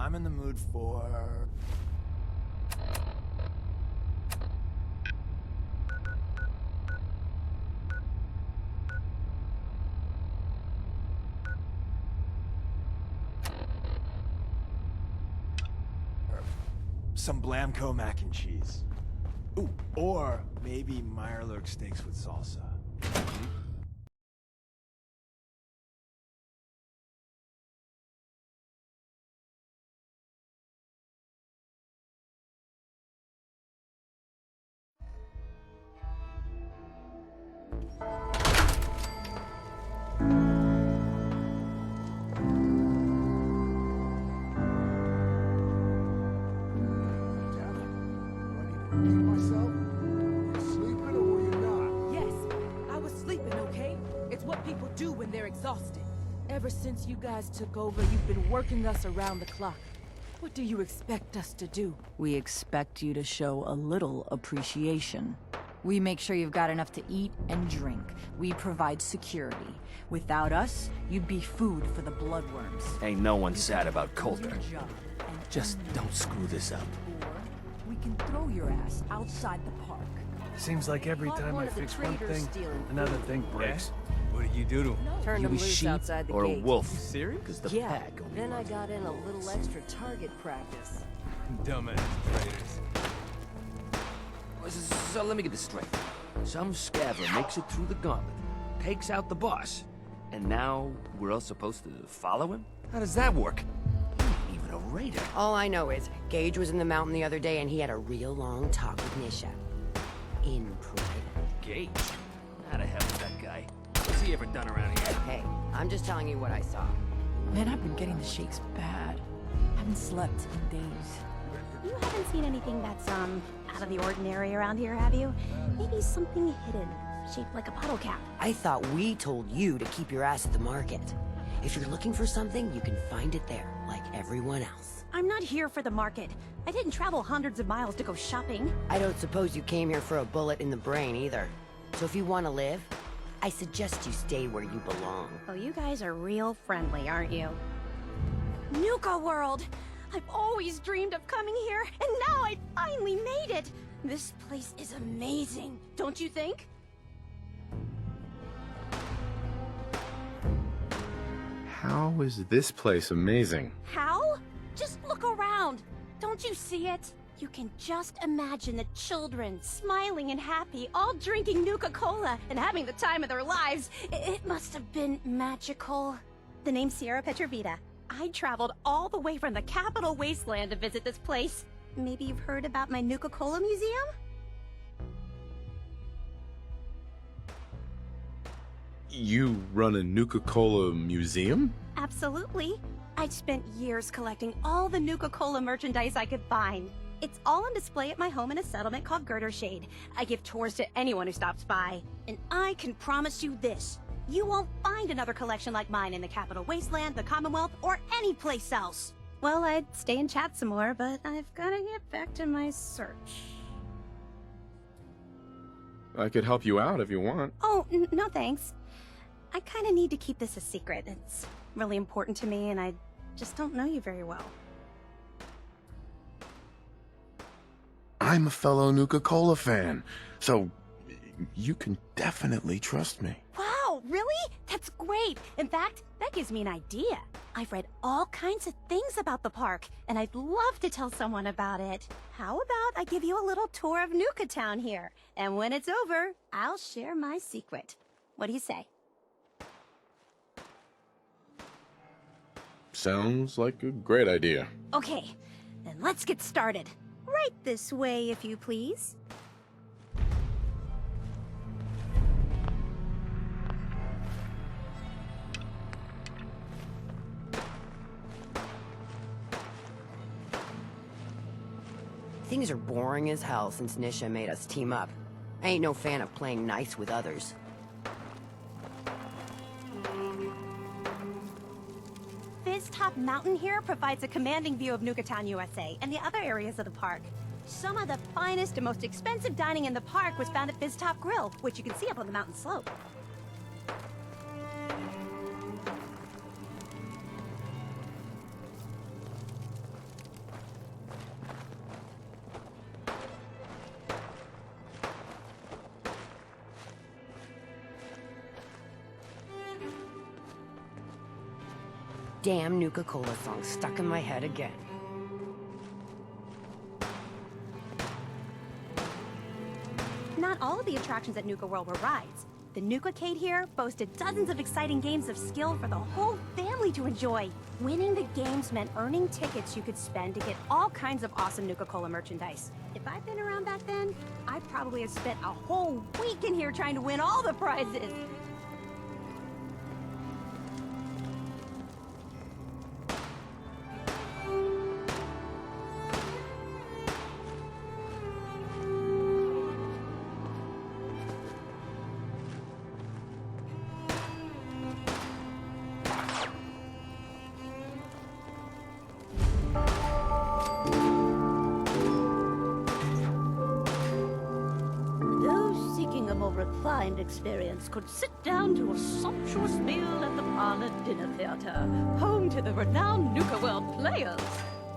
I'm in the mood for... some Blamco mac and cheese. Ooh, or maybe Meyerlurk steaks with salsa. Myself? You sleeping or were you not? Yes, I was sleeping, okay? It's what people do when they're exhausted. Ever since you guys took over, you've been working us around the clock. What do you expect us to do? We expect you to show a little appreciation. We make sure you've got enough to eat and drink. We provide security. Without us, you'd be food for the bloodworms. Ain't no one sad about Coulter. Your job and Just earn don't screw this up. Or we can throw your ass outside the park. Seems like every Caught time one I of the fix one traders thing, stealing another food. thing breaks. What did you do to him? Turned You him was loose sheep outside the or a gate. wolf? Serious? Because the Yeah, pack only then I runs got in a little wolves. extra target practice. Dumbass traitors. So let me get this straight. Some scavver makes it through the gauntlet, takes out the boss, and now we're all supposed to follow him? How does that work? He ain't even a raider. All I know is, Gage was in the mountain the other day and he had a real long talk with Nisha. In private. Gage? How the hell is that guy? What's he ever done around here? Hey, I'm just telling you what I saw. Man, I've been getting the shakes bad. Haven't slept in days. You haven't seen anything that's, out of the ordinary around here, have you? Maybe something hidden, shaped like a bottle cap. I thought we told you to keep your ass at the market. If you're looking for something, you can find it there, like everyone else. I'm not here for the market. I didn't travel hundreds of miles to go shopping. I don't suppose you came here for a bullet in the brain either. So if you want to live, I suggest you stay where you belong. Oh, you guys are real friendly, aren't you? Nuka World! I've always dreamed of coming here, and now I finally made it! This place is amazing, don't you think? How is this place amazing? How? Just look around. Don't you see it? You can just imagine the children, smiling and happy, all drinking Nuka-Cola and having the time of their lives. It must have been magical. The name's Sierra Petrovita. I traveled all the way from the capital wasteland to visit this place. Maybe you've heard about my Nuka-Cola museum? You run a Nuka-Cola museum? Absolutely. I've spent years collecting all the Nuka-Cola merchandise I could find. It's all on display at my home in a settlement called Girdershade. I give tours to anyone who stops by. And I can promise you this. You won't find another collection like mine in the Capital Wasteland, the Commonwealth, or any place else. Well, I'd stay and chat some more, but I've gotta get back to my search. I could help you out if you want. Oh, no thanks. I kinda need to keep this a secret. It's really important to me, and I just don't know you very well. I'm a fellow Nuka-Cola fan, so you can definitely trust me. Wow, really? That's great. In fact, that gives me an idea. I've read all kinds of things about the park, and I'd love to tell someone about it. How about I give you a little tour of Nuka Town here, and when it's over, I'll share my secret. What do you say? Sounds like a great idea. Okay, then let's get started. Right this way, if you please. Things are boring as hell since Nisha made us team up. I ain't no fan of playing nice with others. Top Mountain here provides a commanding view of Nuka Town, USA, and the other areas of the park. Some of the finest and most expensive dining in the park was found at Top Grill, which you can see up on the mountain slope. damn Nuka-Cola song stuck in my head again. Not all of the attractions at Nuka World were rides. The Nuka-Cade here boasted dozens of exciting games of skill for the whole family to enjoy. Winning the games meant earning tickets you could spend to get all kinds of awesome Nuka-Cola merchandise. If I'd been around back then, I'd probably have spent a whole week in here trying to win all the prizes. Those seeking a more refined experience could sit down to a sumptuous meal at the Parlor Dinner Theater, home to the renowned Nuka World players.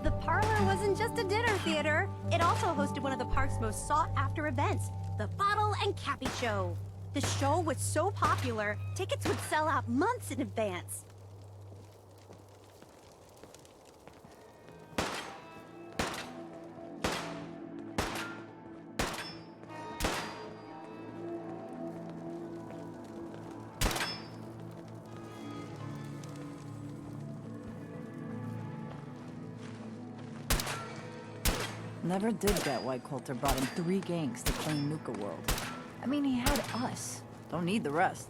The Parlor wasn't just a dinner theater. It also hosted one of the park's most sought-after events, the Bottle and Cappy Show. The show was so popular, tickets would sell out months in advance. Never did get why Coulter brought in 3 gangs to claim Nuka World. I mean, he had us. Don't need the rest.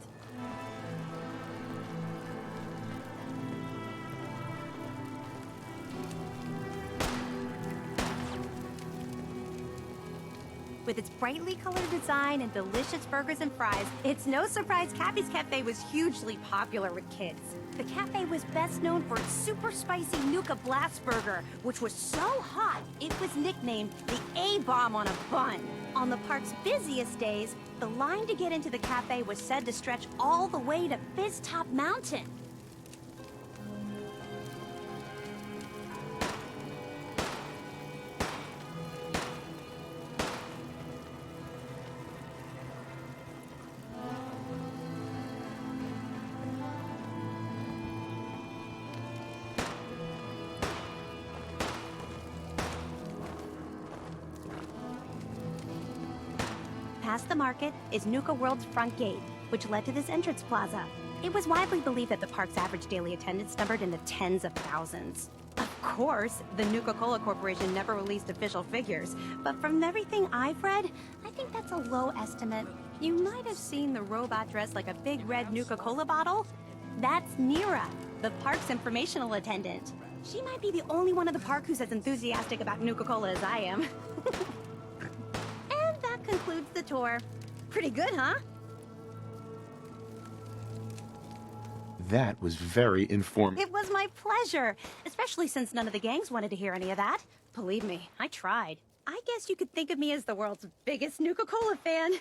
With its brightly colored design and delicious burgers and fries, it's no surprise Cappy's Cafe was hugely popular with kids. The cafe was best known for its super spicy Nuka Blast Burger, which was so hot, it was nicknamed the A-Bomb on a bun. On the park's busiest days, the line to get into the cafe was said to stretch all the way to Fizz Top Mountain. Past the market is Nuka World's front gate, which led to this entrance plaza. It was widely believed that the park's average daily attendance numbered in the tens of thousands. Of course, the Nuka-Cola Corporation never released official figures, but from everything I've read, I think that's a low estimate. You might have seen the robot dressed like a big red Nuka-Cola bottle. That's Nira, the park's informational attendant. She might be the only one in the park who's as enthusiastic about Nuka-Cola as I am. That concludes the tour. Pretty good, huh? That was very informative. It was my pleasure, especially since none of the gangs wanted to hear any of that. Believe me, I tried. I guess you could think of me as the world's biggest Nuka-Cola fan.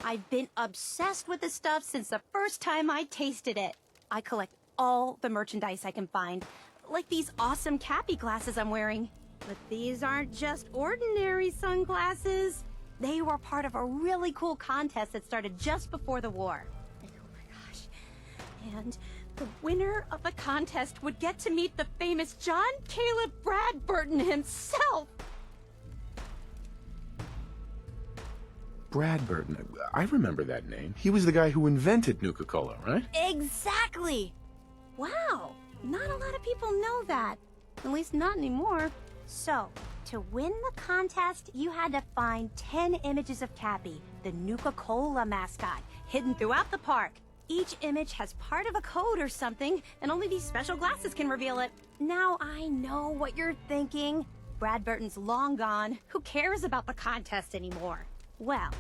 I've been obsessed with this stuff since the first time I tasted it. I collect all the merchandise I can find, like these awesome Cappy glasses I'm wearing. But these aren't just ordinary sunglasses. They were part of a really cool contest that started just before the war. And oh my gosh. And the winner of the contest would get to meet the famous John Caleb Bradburton himself. Bradburton. I remember that name. He was the guy who invented Nuka-Cola, right? Exactly. Wow. Not a lot of people know that. At least not anymore. So, to win the contest, you had to find 10 images of Cappy, the Nuka-Cola mascot, hidden throughout the park. Each image has part of a code or something, and only these special glasses can reveal it. Now I know what you're thinking. Bradburton's long gone. Who cares about the contest anymore? Well,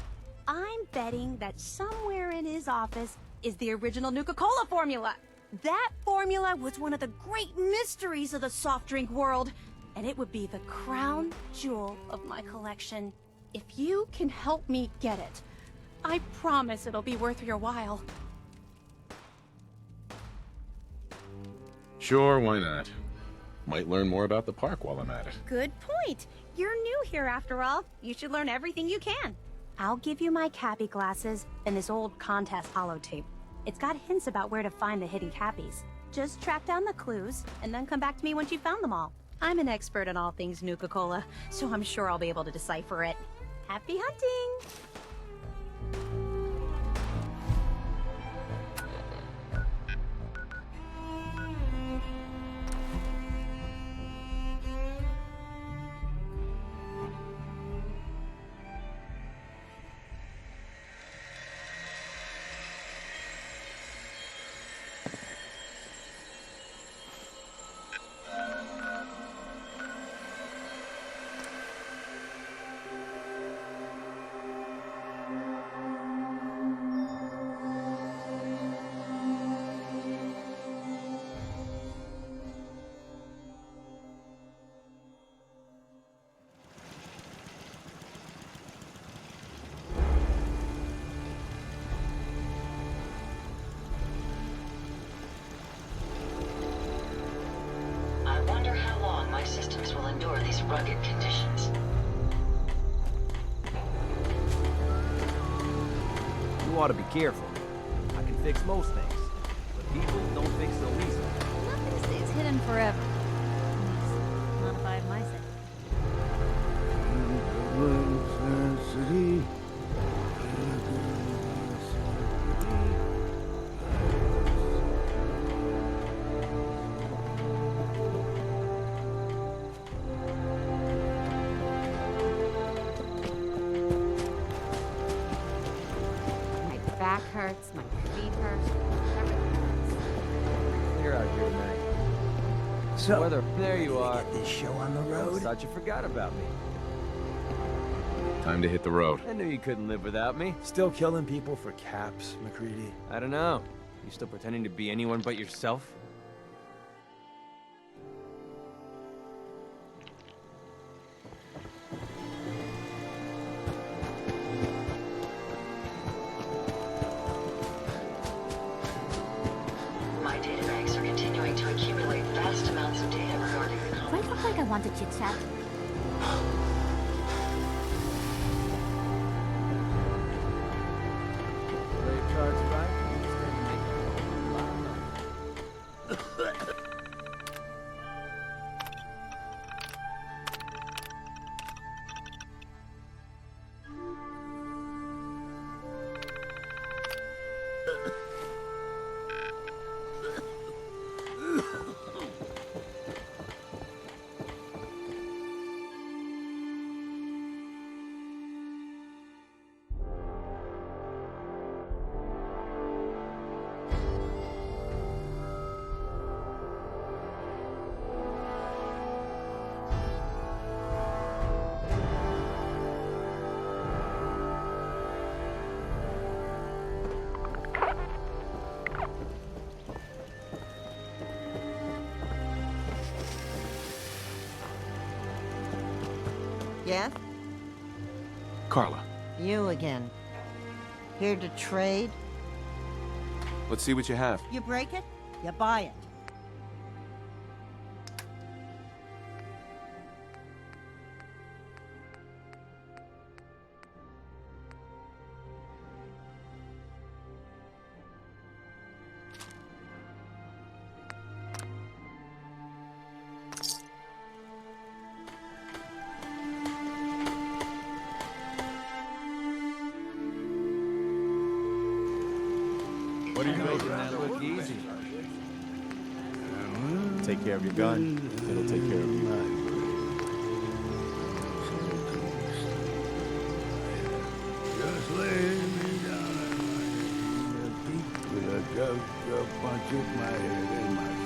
I'm betting that somewhere in his office is the original Nuka-Cola formula. That formula was one of the great mysteries of the soft drink world, and it would be the crown jewel of my collection. If you can help me get it, I promise it'll be worth your while. Sure, why not? Might learn more about the park while I'm at it. Good point. You're new here after all. You should learn everything you can. I'll give you my Cappy glasses and this old contest holotape. It's got hints about where to find the hidden Cappies. Just track down the clues, and then come back to me once you've found them all. I'm an expert in all things Nuka-Cola, so I'm sure I'll be able to decipher it. Happy hunting! I wonder how long my systems will endure these rugged conditions. You ought to be careful. I can fix most things, but people don't fix so easily. Nothing stays hidden forever. Not if I have my say. My back hurts, my feet hurt, everything hurts. You're out here tonight. So, Weather, there you are. Get this show on the road? Thought you forgot about me. Time to hit the road. I knew you couldn't live without me. Still killing people for caps, McCready. I don't know. You still pretending to be anyone but yourself? My data banks are continuing to accumulate vast amounts of data regarding the Do I look like I want to chit-chat? Yes? Carla, You again. Here to trade? let's see what you have. You break it, you buy it. What are you making that look easy? Take care of your gun. It'll take care of you. Just lay me down and my feet with a bunch of my head and my feet.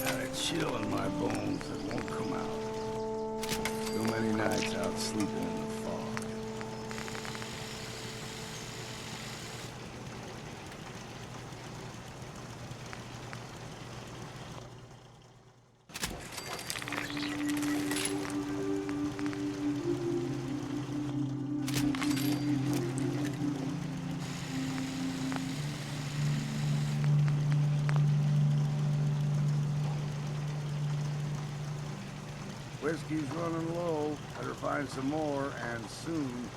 Got a chill in my bones that won't come out. Too many nights out sleeping in the fog. Whiskey's running low. Better find some more, and soon.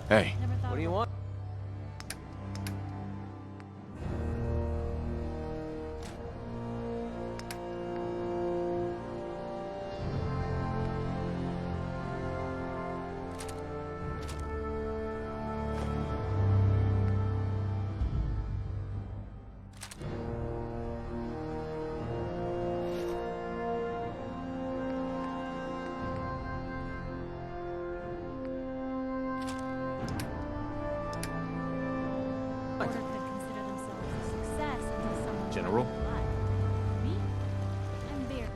Hey. What do you want? General? Me? I'm very...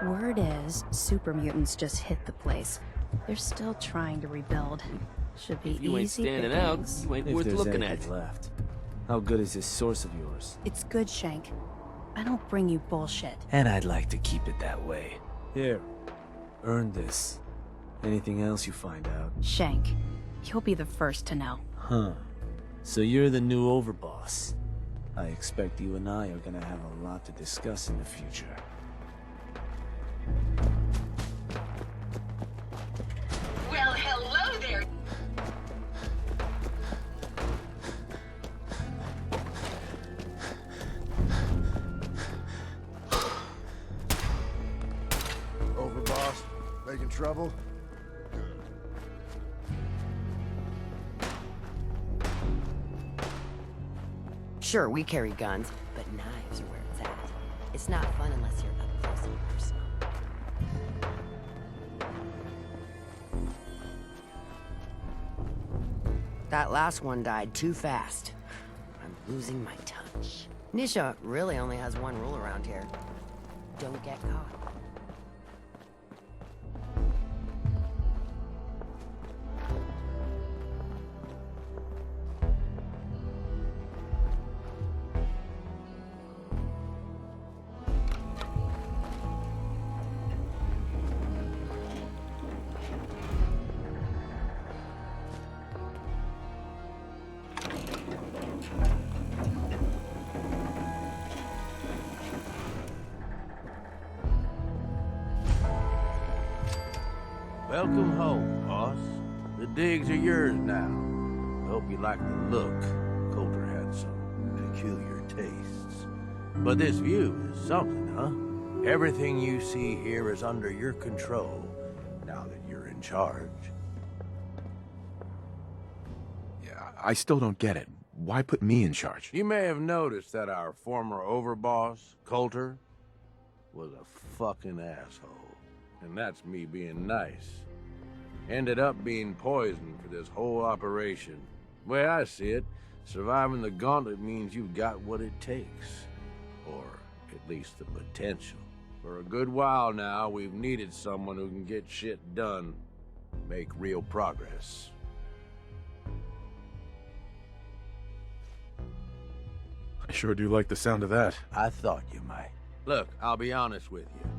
Word is, super mutants just hit the place. They're still trying to rebuild. Should be You ain't easy standing pickings. out. You ain't If worth there's looking anything at. left. How good is this source of yours? It's good, Shank. I don't bring you bullshit. And I'd like to keep it that way. Here, earn this. Anything else you find out? Shank, you'll be the first to know. Huh. So you're the new overboss. I expect you and I are gonna have a lot to discuss in the future. Well, hello there. Overboss, making trouble? Sure, we carry guns, but knives are where it's at. It's not fun unless you're up close and personal. That last one died too fast. I'm losing my touch. Nisha really only has one rule around here. Don't get caught. Welcome home, boss. The digs are yours now. Hope you like the look. Coulter had some peculiar tastes. But this view is something, huh? Everything you see here is under your control, now that you're in charge. Yeah, I still don't get it. Why put me in charge? You may have noticed that our former overboss, Coulter, was a fucking asshole. And that's me being nice. Ended up being poisoned for this whole operation. The way I see it, surviving the gauntlet means you've got what it takes. Or at least the potential. For a good while now, we've needed someone who can get shit done. Make real progress. I sure do like the sound of that. I thought you might. Look, I'll be honest with you.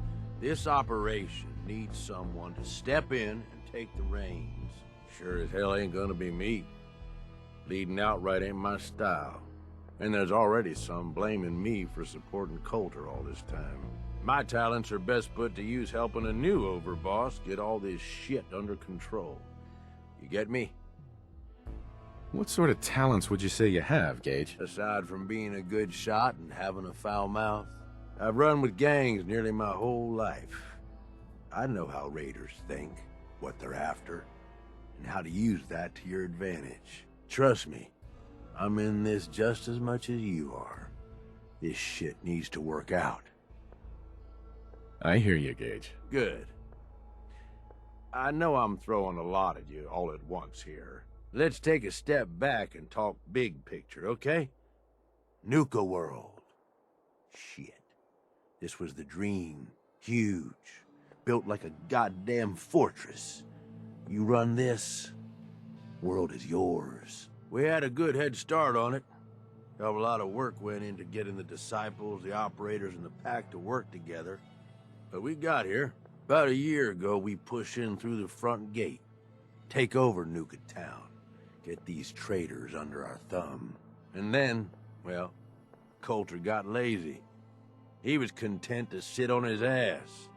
This operation needs someone to step in and take the reins. Sure as hell ain't gonna be me. Leading outright ain't my style. And there's already some blaming me for supporting Coulter all this time. My talents are best put to use helping a new overboss get all this shit under control. You get me? What sort of talents would you say you have, Gage? Aside from being a good shot and having a foul mouth, I've run with gangs nearly my whole life. I know how raiders think, what they're after, and how to use that to your advantage. Trust me, I'm in this just as much as you are. This shit needs to work out. I hear you, Gage. Good. I know I'm throwing a lot at you all at once here. Let's take a step back and talk big picture, okay? Nuka World. Shit. This was the dream. Huge. Built like a goddamn fortress. You run this, world is yours. We had a good head start on it. Hell of a lot of work went into getting the disciples, the operators, and the pack to work together. But we got here. About a year ago, we pushed in through the front gate. Take over Nuka Town. Get these traitors under our thumb. And then, well, Coulter got lazy. He was content to sit on his ass.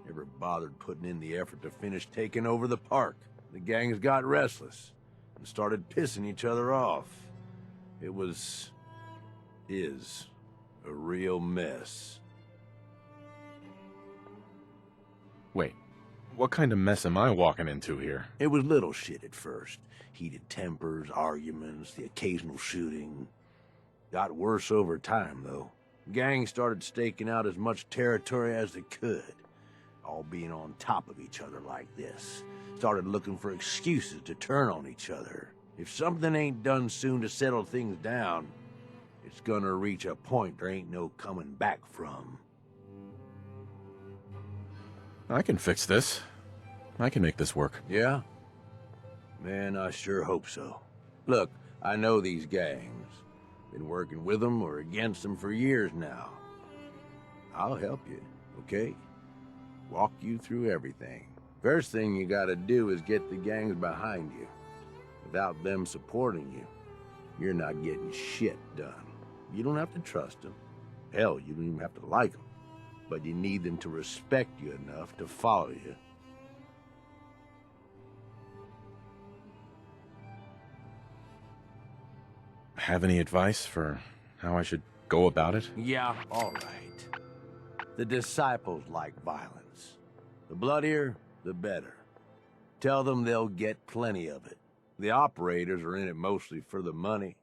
Never bothered putting in the effort to finish taking over the park. The gangs got restless and started pissing each other off. It is a real mess. Wait, what kind of mess am I walking into here? It was little shit at first. Heated tempers, arguments, the occasional shooting. Got worse over time, though. Gangs started staking out as much territory as they could, all being on top of each other like this. Started looking for excuses to turn on each other. If something ain't done soon to settle things down, it's gonna reach a point there ain't no coming back from. I can fix this. I can make this work. Yeah? Man, I sure hope so. Look, I know these gangs. Been working with them or against them for years now. I'll help you, okay? Walk you through everything. First thing you gotta do is get the gangs behind you. Without them supporting you, you're not getting shit done. You don't have to trust them. Hell, you don't even have to like them. But you need them to respect you enough to follow you. Have any advice for how I should go about it? Yeah, all right. The disciples like violence. The bloodier, the better. Tell them they'll get plenty of it. The operators are in it mostly for the money.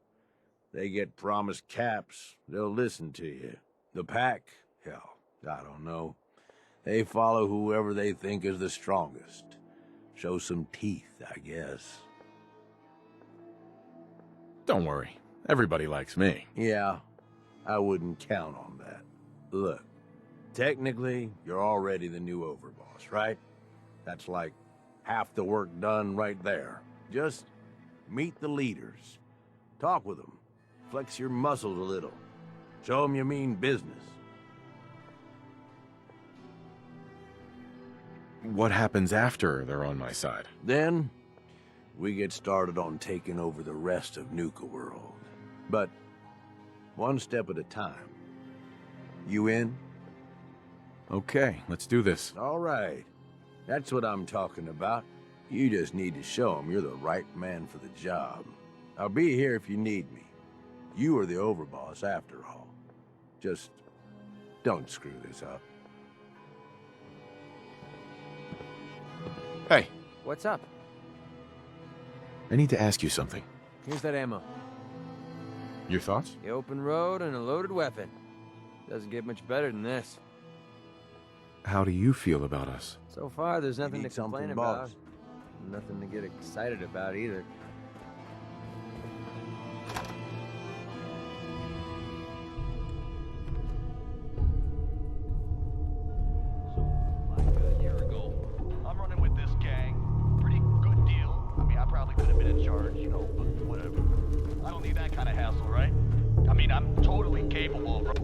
They get promised caps, they'll listen to you. The pack, hell, I don't know. They follow whoever they think is the strongest. Show some teeth, I guess. Don't worry. Everybody likes me. Yeah, I wouldn't count on that. Look, technically, you're already the new overboss, right? That's like half the work done right there. Just meet the leaders. Talk with them. Flex your muscles a little. Show them you mean business. What happens after they're on my side? Then, we get started on taking over the rest of Nuka World. But, one step at a time. You in? Okay, let's do this. All right. That's what I'm talking about. You just need to show them you're the right man for the job. I'll be here if you need me. You are the overboss after all. Just don't screw this up. Hey, What's up? I need to ask you something. Here's that ammo. Your thoughts? The open road and a loaded weapon. Doesn't get much better than this. How do you feel about us? So far, there's nothing to need something, complain boss? about. Nothing to get excited about either. A year ago, I'm running with this gang. Pretty good deal. I mean, I probably could have been in charge, you know, but whatever. I don't need that kind of hassle, right? I mean, I'm totally capable of...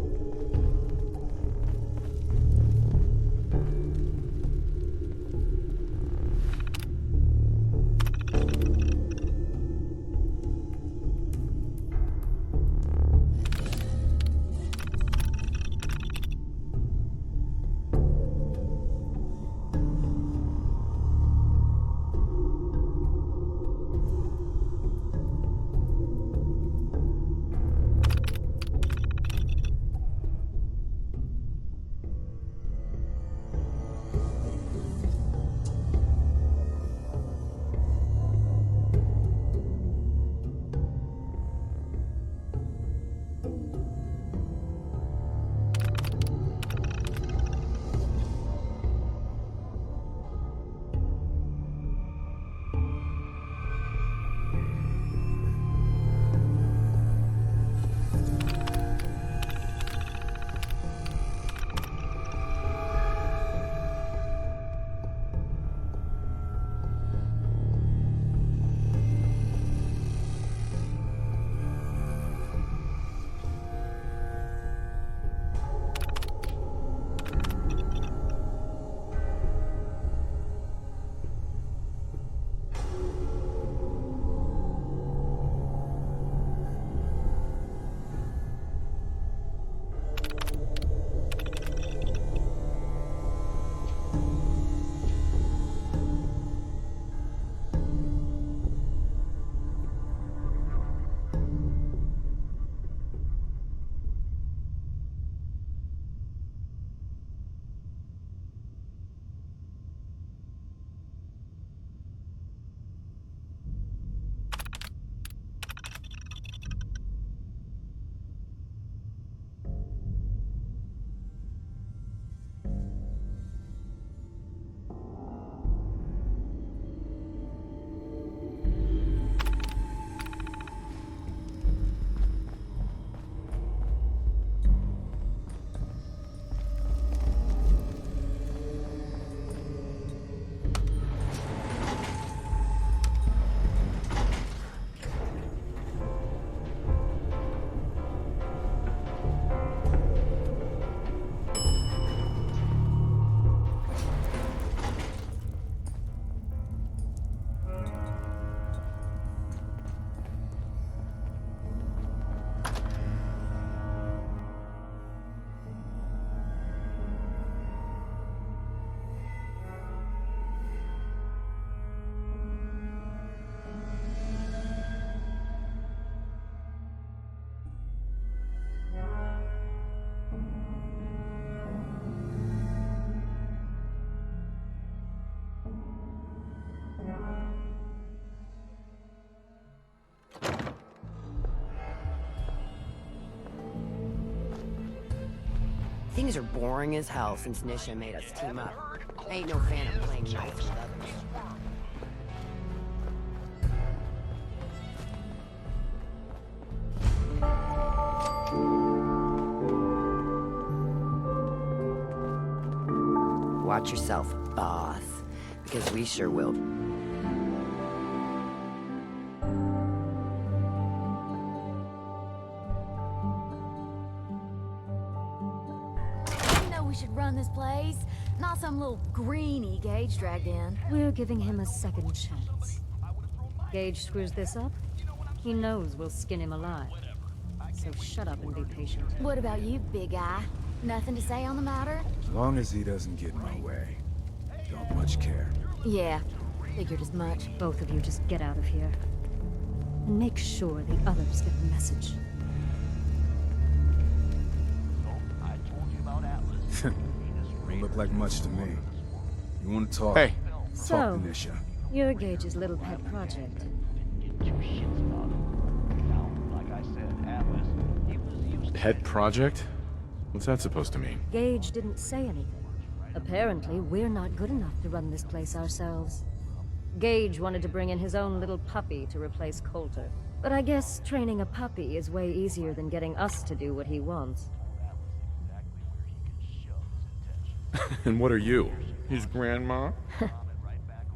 Meetings are boring as hell since Nisha made us team up. I ain't no fan of playing nice with others. Watch yourself, boss, because we sure will. You know we should run this place, not some little greenie Gage dragged in. We're giving him a second chance. Gage screws this up, he knows we'll skin him alive. So shut up and be patient. What about you, big guy? Nothing to say on the matter? As long as he doesn't get in my way. Don't much care. Yeah, figured as much. Both of you just get out of here. And make sure the others get the message. Don't look like much to me. You want to talk? Hey. So, Talk to Nisha. you're Gage's little pet project. Pet project? What's that supposed to mean? Gage didn't say anything. Apparently, we're not good enough to run this place ourselves. Gage wanted to bring in his own little puppy to replace Coulter. But I guess training a puppy is way easier than getting us to do what he wants. And what are you? His grandma?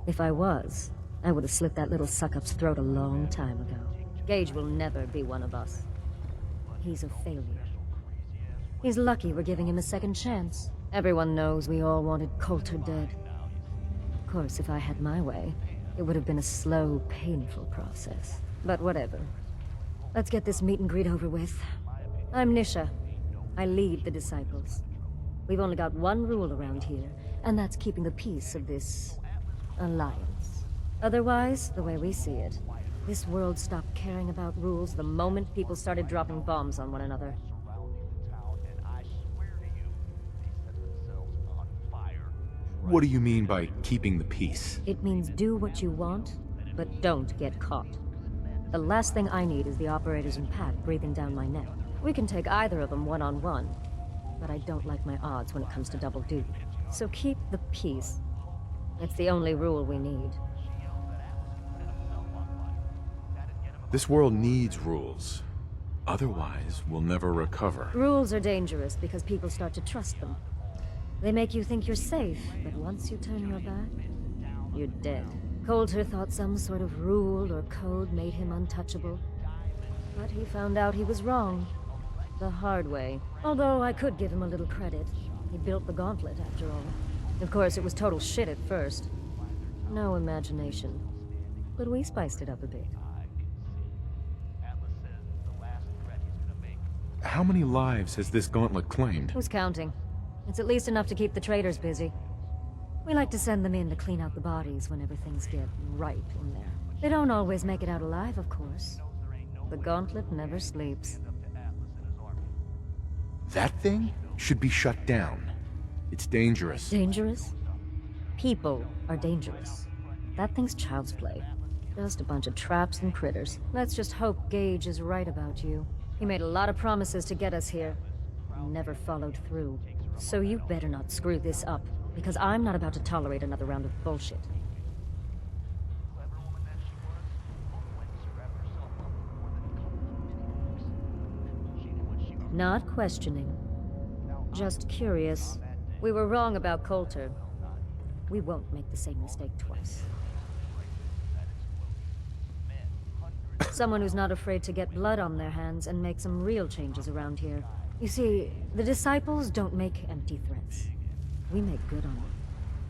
If I was, I would have slit that little suck-up's throat a long time ago. Gage will never be one of us. He's a failure. He's lucky we're giving him a second chance. Everyone knows we all wanted Coulter dead. Of course, if I had my way, it would have been a slow, painful process. But whatever. Let's get this meet and greet over with. I'm Nisha. I lead the Disciples. We've only got one rule around here, and that's keeping the peace of this alliance. Otherwise, the way we see it, this world stopped caring about rules the moment people started dropping bombs on one another. What do you mean by keeping the peace? It means do what you want, but don't get caught. The last thing I need is the operators in Pack breathing down my neck. We can take either of them one-on-one, but I don't like my odds when it comes to double duty. So keep the peace. It's the only rule we need. This world needs rules. Otherwise, we'll never recover. Rules are dangerous because people start to trust them. They make you think you're safe, but once you turn your back, you're dead. Coulter thought some sort of rule or code made him untouchable. But he found out he was wrong. The hard way. Although I could give him a little credit. He built the gauntlet, after all. Of course, it was total shit at first. No imagination. But we spiced it up a bit. How many lives has this gauntlet claimed? Who's counting? It's at least enough to keep the traders busy. We like to send them in to clean out the bodies whenever things get right in there. They don't always make it out alive, of course. The gauntlet never sleeps. That thing should be shut down. It's dangerous. Dangerous? People are dangerous. That thing's child's play. Just a bunch of traps and critters. Let's just hope Gage is right about you. He made a lot of promises to get us here. Never followed through. So you better not screw this up, because I'm not about to tolerate another round of bullshit. Not questioning. Just curious. We were wrong about Coulter. We won't make the same mistake twice. Someone who's not afraid to get blood on their hands and make some real changes around here. You see, the Disciples don't make empty threats. We make good on them.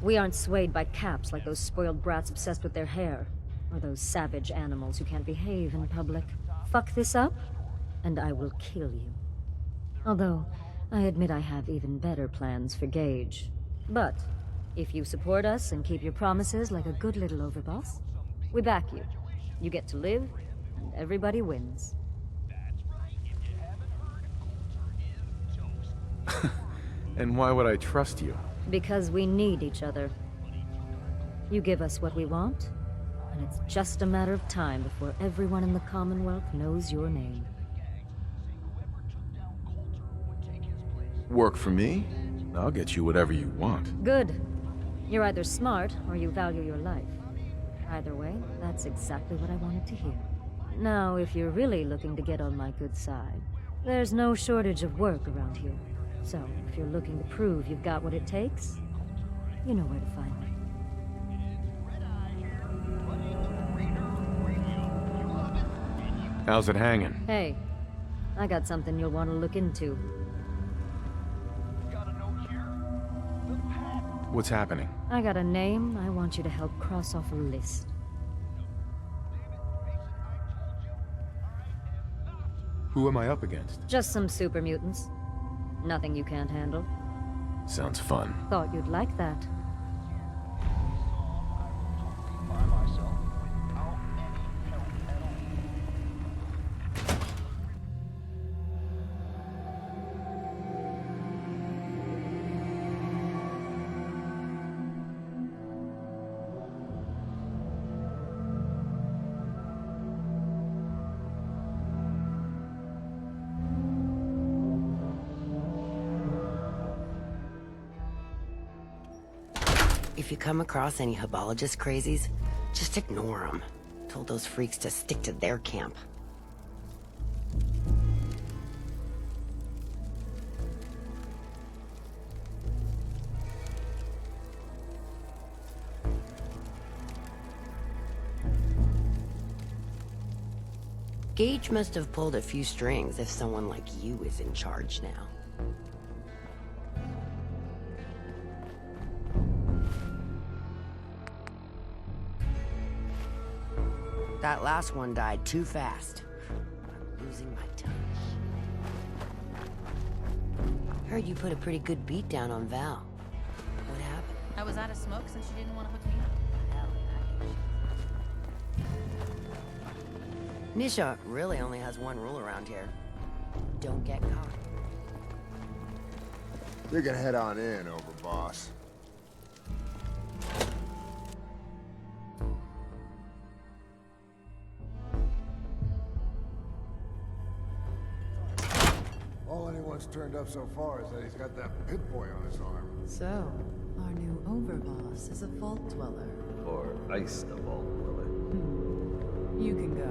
We aren't swayed by caps like those spoiled brats obsessed with their hair, or those savage animals who can't behave in public. Fuck this up, and I will kill you. Although, I admit I have even better plans for Gage. But, if you support us and keep your promises like a good little overboss, we back you. You get to live, and everybody wins. And why would I trust you? Because we need each other. You give us what we want, and it's just a matter of time before everyone in the Commonwealth knows your name. Work for me? I'll get you whatever you want. Good. You're either smart or you value your life. Either way, that's exactly what I wanted to hear. Now, if you're really looking to get on my good side, there's no shortage of work around here. So, if you're looking to prove you've got what it takes, you know where to find me. How's it hanging? Hey, I got something you'll want to look into. What's happening? I got a name I want you to help cross off a list. Who am I up against? Just some super mutants. Nothing you can't handle. Sounds fun. Thought you'd like that. If you come across any Hebologist crazies, just ignore them. Told those freaks to stick to their camp. Gage must have pulled a few strings if someone like you is in charge now. That last one died too fast. I'm losing my touch. Heard you put a pretty good beat down on Val. What happened? I was out of smoke since you didn't want to hook me up. Nisha really only has one rule around here. Don't get caught. You can head on in, Overboss. All anyone's turned up so far is that he's got that pit boy on his arm. So, our new overboss is a vault dweller. Or ice the vault dweller. You can go.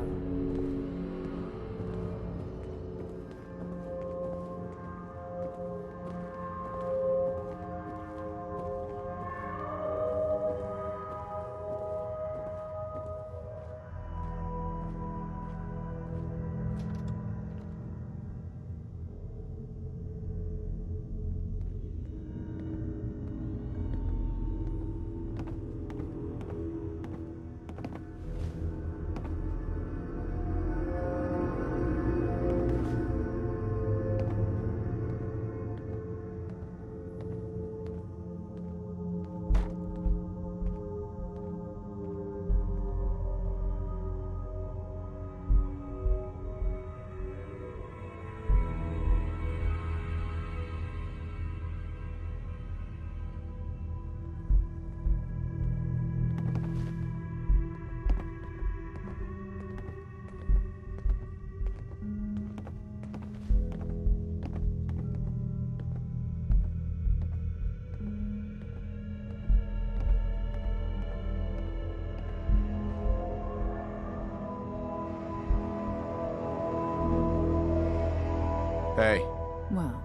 Hey. Well,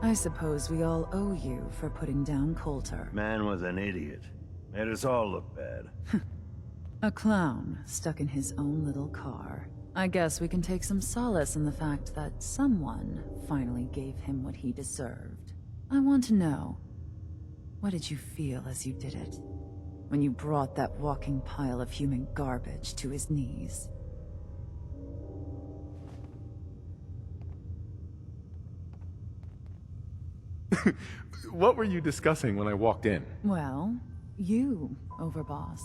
I suppose we all owe you for putting down Coulter. Man was an idiot. Made us all look bad. A clown stuck in his own little car. I guess we can take some solace in the fact that someone finally gave him what he deserved. I want to know, what did you feel as you did it? When you brought that walking pile of human garbage to his knees? What were you discussing when I walked in? Well, you, Overboss.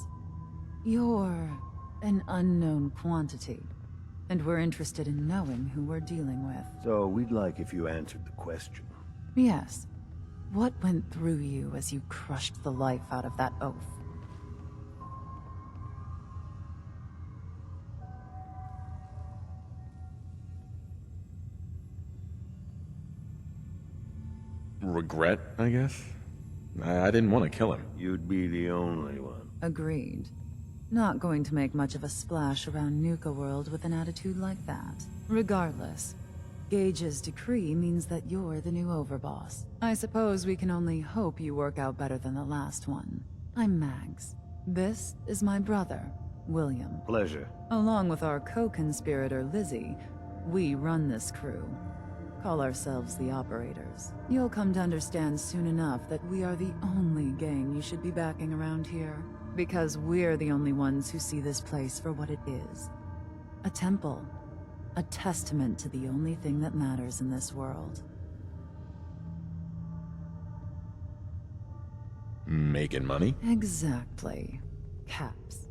You're an unknown quantity, and we're interested in knowing who we're dealing with. So we'd like if you answered the question. Yes. What went through you as you crushed the life out of that oaf? regret, I guess. I didn't want to kill him. You'd be the only one. Agreed. Not going to make much of a splash around Nuka World with an attitude like that. Regardless, Gage's decree means that you're the new overboss. I suppose we can only hope you work out better than the last one. I'm Mags. This is my brother, William. Pleasure. Along with our co-conspirator, Lizzie, we run this crew. Call ourselves the Operators. You'll come to understand soon enough that we are the only gang you should be backing around here. Because we're the only ones who see this place for what it is. A temple. A testament to the only thing that matters in this world. Making money? Exactly. Caps.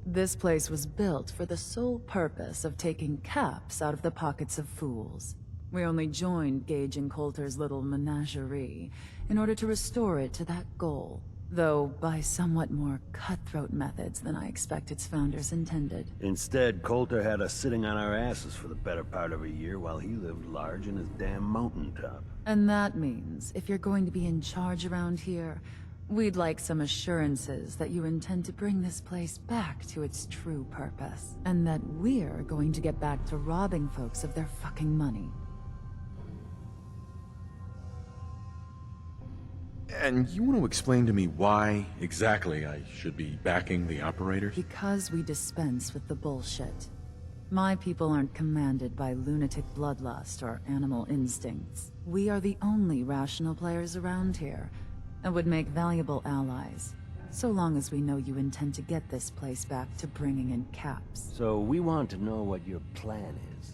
This place was built for the sole purpose of taking caps out of the pockets of fools. We only joined Gage and Coulter's little menagerie in order to restore it to that goal. Though by somewhat more cutthroat methods than I expect its founders intended. Instead, Coulter had us sitting on our asses for the better part of a year while he lived large in his damn mountaintop. And that means, if you're going to be in charge around here, we'd like some assurances that you intend to bring this place back to its true purpose. And that we're going to get back to robbing folks of their fucking money. And you want to explain to me why exactly I should be backing the Operators? Because we dispense with the bullshit. My people aren't commanded by lunatic bloodlust or animal instincts. We are the only rational players around here, and would make valuable allies, so long as we know you intend to get this place back to bringing in caps. So we want to know what your plan is.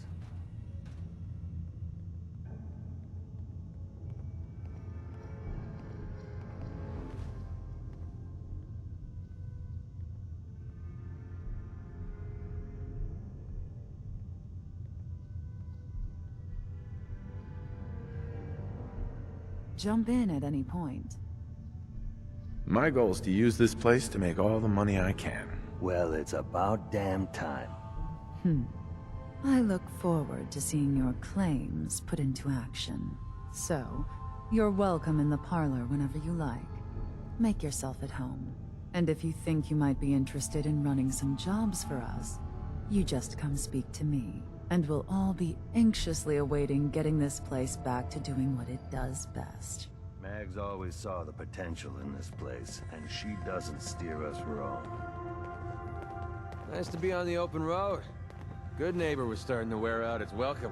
Jump in at any point. My goal is to use this place to make all the money I can. Well, it's about damn time. I look forward to seeing your claims put into action. So, you're welcome in the parlor whenever you like. Make yourself at home. And if you think you might be interested in running some jobs for us, you just come speak to me. And we'll all be anxiously awaiting getting this place back to doing what it does best. Mags always saw the potential in this place, and she doesn't steer us wrong. Nice to be on the open road. Good Neighbor was starting to wear out its welcome.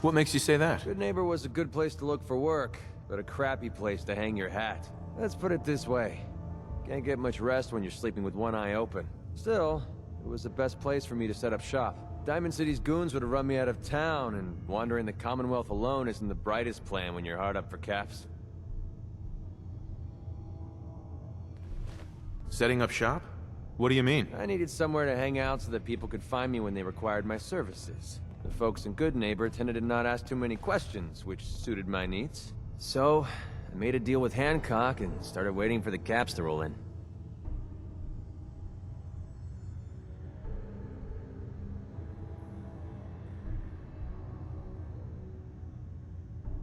What makes you say that? Good Neighbor was a good place to look for work, but a crappy place to hang your hat. Let's put it this way. Can't get much rest when you're sleeping with one eye open. Still, it was the best place for me to set up shop. Diamond City's goons would have run me out of town, and wandering the Commonwealth alone isn't the brightest plan when you're hard up for caps. Setting up shop? What do you mean? I needed somewhere to hang out so that people could find me when they required my services. The folks in Good Neighbor tended to not ask too many questions, which suited my needs. So, I made a deal with Hancock and started waiting for the caps to roll in.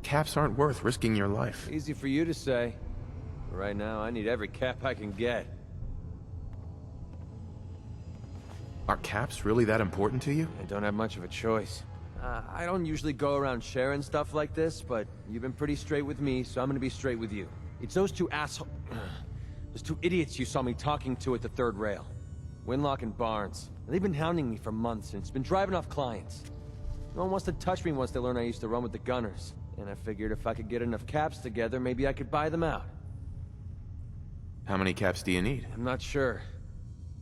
Caps aren't worth risking your life. Easy for you to say. But right now, I need every cap I can get. Are caps really that important to you? I don't have much of a choice. I don't usually go around sharing stuff like this, but you've been pretty straight with me, so I'm gonna be straight with you. It's those two those two idiots you saw me talking to at the third rail. Winlock and Barnes. They've been hounding me for months, and it's been driving off clients. No one wants to touch me once they learn I used to run with the Gunners. And I figured if I could get enough caps together, maybe I could buy them out. How many caps do you need? I'm not sure.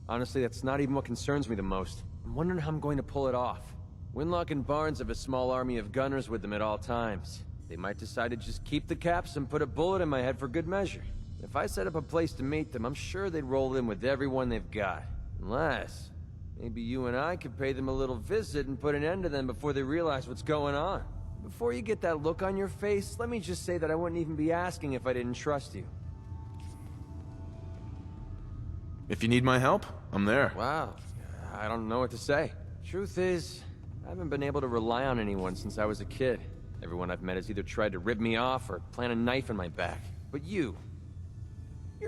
Honestly, that's not even what concerns me the most. I'm wondering how I'm going to pull it off. Winlock and Barnes have a small army of gunners with them at all times. They might decide to just keep the caps and put a bullet in my head for good measure. If I set up a place to meet them, I'm sure they'd roll in with everyone they've got. Unless, maybe you and I could pay them a little visit and put an end to them before they realize what's going on. Before you get that look on your face, let me just say that I wouldn't even be asking if I didn't trust you. If you need my help, I'm there. Wow, I don't know what to say. Truth is, I haven't been able to rely on anyone since I was a kid. Everyone I've met has either tried to rip me off or plant a knife in my back. But you're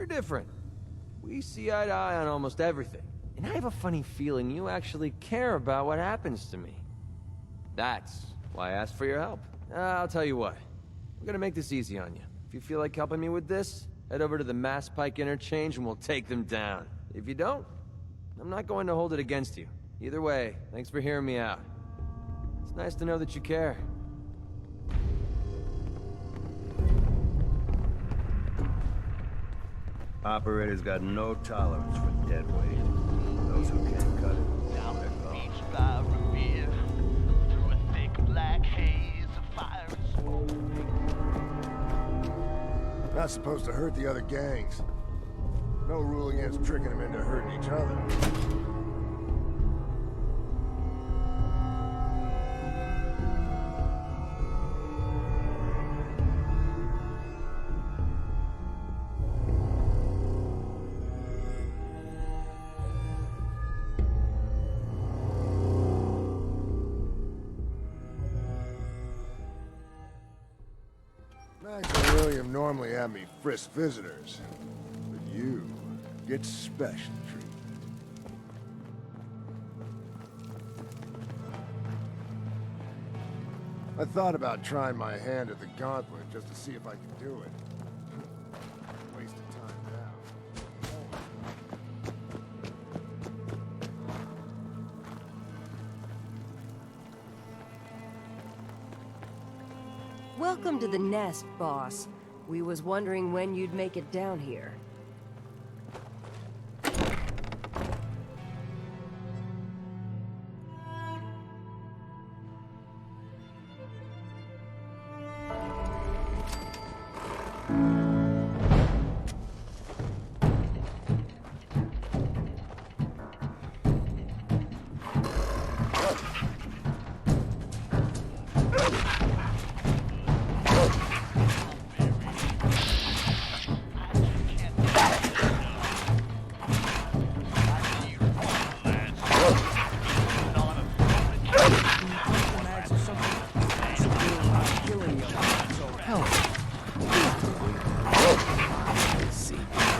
different. We see eye to eye on almost everything. And I have a funny feeling you actually care about what happens to me. That's why I asked for your help. I'll tell you what. I'm gonna make this easy on you. If you feel like helping me with this, head over to the Mass Pike Interchange and we'll take them down. If you don't, I'm not going to hold it against you. Either way, thanks for hearing me out. It's nice to know that you care. Operators got no tolerance for dead weight. Those who can't cut it. Down the beach by Revere, through a thick black haze of fire and smoke. Not supposed to hurt the other gangs. No rule against tricking them into hurting each other. Max and William normally have me frisk visitors, but you get special treatment. I thought about trying my hand at the gauntlet just to see if I could do it. Waste of time now. Welcome to the nest, boss. We was wondering when you'd make it down here.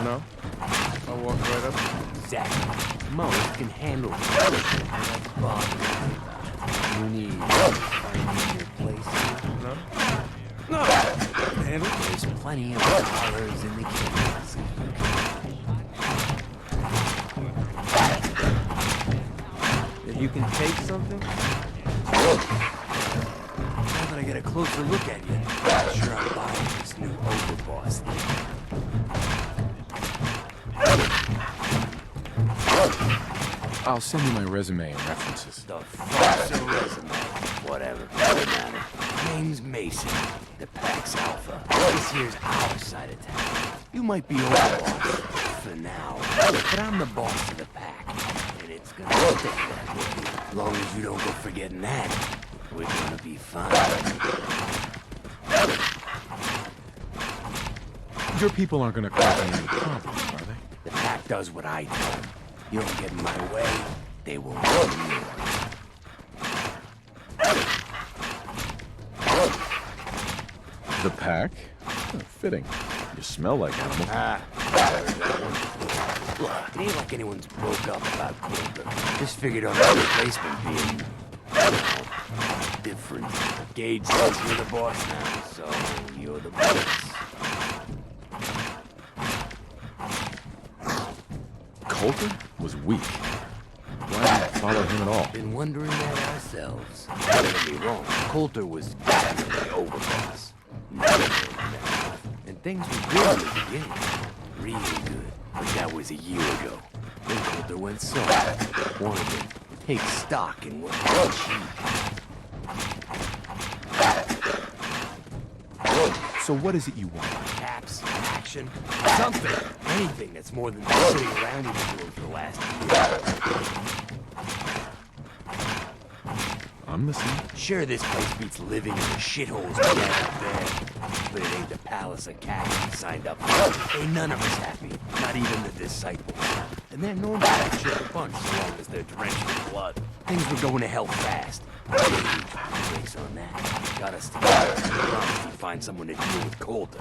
No? I'll walk right up. Exactly. Most can handle it. That's bothering me. You need finding your place here. No? No! Handle. There's plenty of dollars in the kitchen. If you can take something? Now that I get a closer look at you, I'm sure I'm buying this new overboss thing. I'll send you my resume and references. The fuck's a resume? Whatever, doesn't matter. Name's Mason, the Pax Alpha. This here's our side of town. You might be overboss for now, but I'm the boss of the pack, and it's gonna stay that way. As long as you don't go forgetting that, we're gonna be fine. Your people aren't gonna cause any problems, are they? The pack does what I do. You don't get in my way, they won't get in yours. The pack? Oh, fitting. You smell like animal. Look, it ain't like anyone's broke up about Coulter. Just figured on the replacement being, different. Gage says you're the boss now, so you're the boss. Coulter was weak. Why didn't you follow him at all? Been wondering that ourselves. Don't get me wrong, Coulter was definitely overboss. And things were good in the beginning. Really good. But that was a year ago. Then Coulter went soft. Wanted to take stock in what was cheap. So what is it you want? Caps, action, something. Anything that's more than sitting around with you for the last year. I'm listening. Sure, this place beats living in the shitholes we have there. But it ain't the Palace of Cash we signed up for. Ain't none of us happy. Not even the Disciples. And they're known for that shit a bunch so long as they're drenched in blood. things were going to hell fast. Brakes on that. Got us together. Promised he'd find someone to deal with Coulter.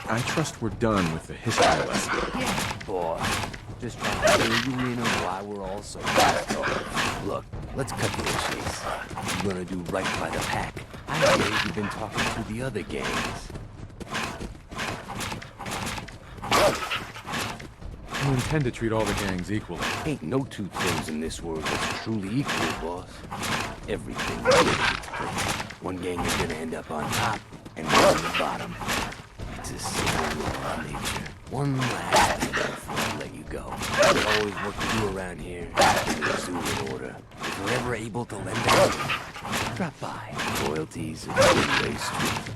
I trust we're done with the history lesson. Yeah, boss. Just trying to fill you in on why we're all so pissed off. Look, let's cut to the chase. You're gonna do right by the pack. I hear you've been talking to the other gangs. You intend to treat all the gangs equally. Ain't no two things in this world that's truly equal, boss. Everything gets played. One gang is gonna end up on top, and one on the bottom. It's a simple law of nature. One last thing before I let you go. There's always work to do around here. The zoo in order. If you're ever able to lend a hand, drop by. Royalties are two-way street.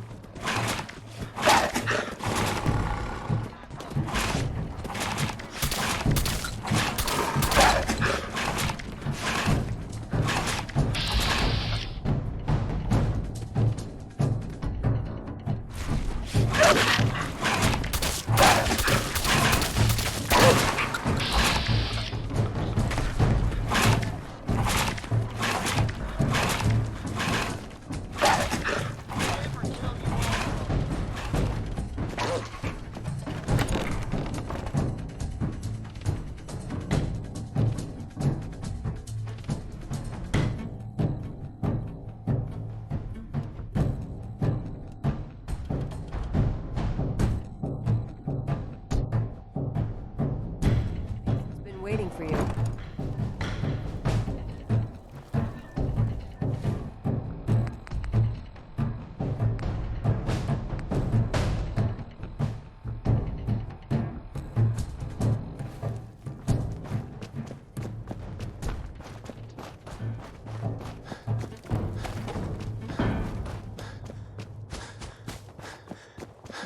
Waiting for you.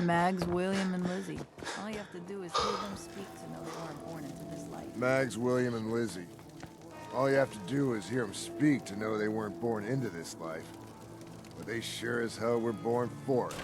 Mags, William, and Lizzie. All you have to do is hear them speak to know they weren't born into this life. Mags, William, and Lizzie. All you have to do is hear them speak to know they weren't born into this life. But they sure as hell were born for it.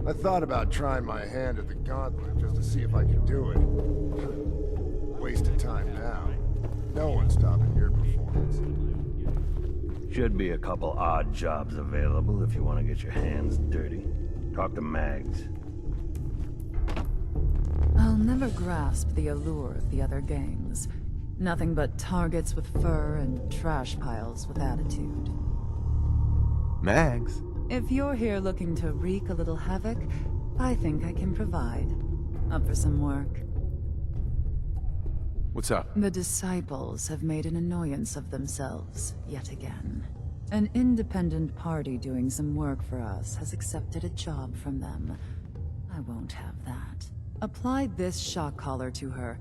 I thought about trying my hand at the gauntlet just to see if I could do it. Waste of time now. No one's stopping your performance. Should be a couple odd jobs available if you want to get your hands dirty. Talk to Mags. I'll never grasp the allure of the other gangs. Nothing but targets with fur and trash piles with attitude. Mags? If you're here looking to wreak a little havoc, I think I can provide. Up for some work. What's up? The Disciples have made an annoyance of themselves, yet again. An independent party doing some work for us has accepted a job from them. I won't have that. Apply this shock collar to her.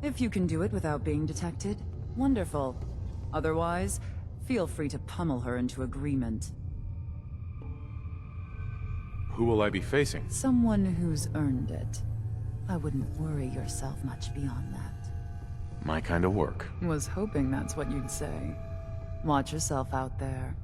If you can do it without being detected, wonderful. Otherwise, feel free to pummel her into agreement. Who will I be facing? Someone who's earned it. I wouldn't worry yourself much beyond that. My kind of work. Was hoping that's what you'd say. Watch yourself out there.